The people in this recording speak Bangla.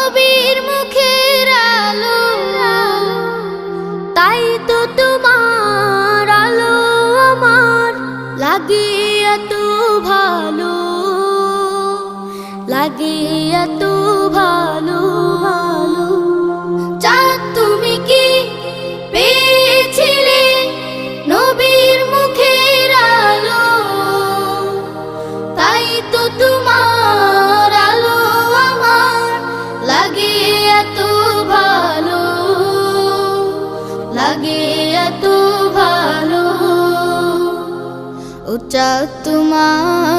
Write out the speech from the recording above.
নবীর মুখের আলো, তাই তো তোমার আলো আমার লাগে এত ভালো, লাগে এত ভালো। চাঁদ তুমি কি পেয়েছিলে নবীর মুখের আলো, তাই তো তোমার আলো আমার লাগে এত ভালো, লাগে এত ভালো। ও চাঁদ তোমার